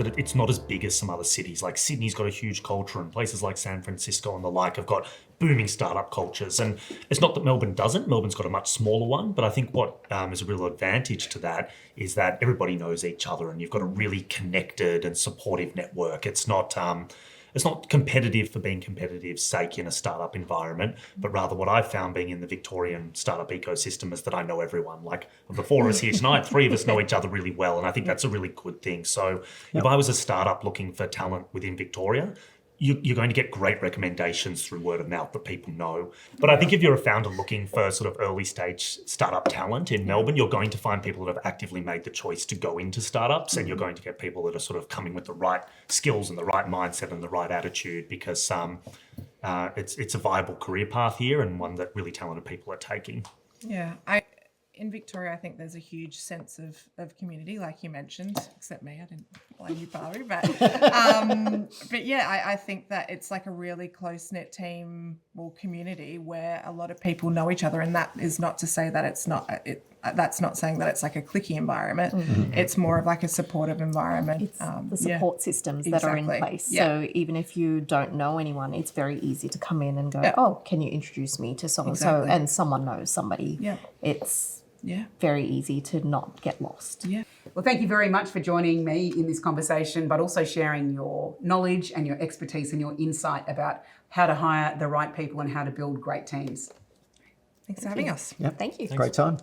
that it's not as big as some other cities. Like Sydney's got a huge culture, and places like San Francisco and the like have got booming startup cultures. And it's not that Melbourne doesn't. Melbourne's got a much smaller one, but I think what is a real advantage to that is that everybody knows each other, and you've got a really connected and supportive network. It's not competitive for being competitive's sake in a startup environment, but rather what I've found being in the Victorian startup ecosystem is that I know everyone. Like of the four of us here tonight, three of us know each other really well, and I think that's a really good thing. So if I was a startup looking for talent within Victoria, you're going to get great recommendations through word of mouth that people know. But I think if you're a founder looking for sort of early stage startup talent in Melbourne, you're going to find people that have actively made the choice to go into startups, and you're going to get people that are sort of coming with the right skills and the right mindset and the right attitude, because it's a viable career path here, and one that really talented people are taking. Yeah, in Victoria, I think there's a huge sense of community, like you mentioned, except me, I didn't blame you, Pavi, but yeah, I think that it's like a really close-knit team or community where a lot of people know each other, and that is not to say that that's not saying that it's like a cliquey environment. Mm-hmm. It's more of like a supportive environment. It's the support systems that are in place. Yeah. So even if you don't know anyone, it's very easy to come in and go, oh, can you introduce me to so-and-so? And someone knows somebody. Yeah. It's very easy to not get lost. Yeah. Well, thank you very much for joining me in this conversation, but also sharing your knowledge and your expertise and your insight about how to hire the right people and how to build great teams. Thanks for having us. Yep. Thank you. Great time.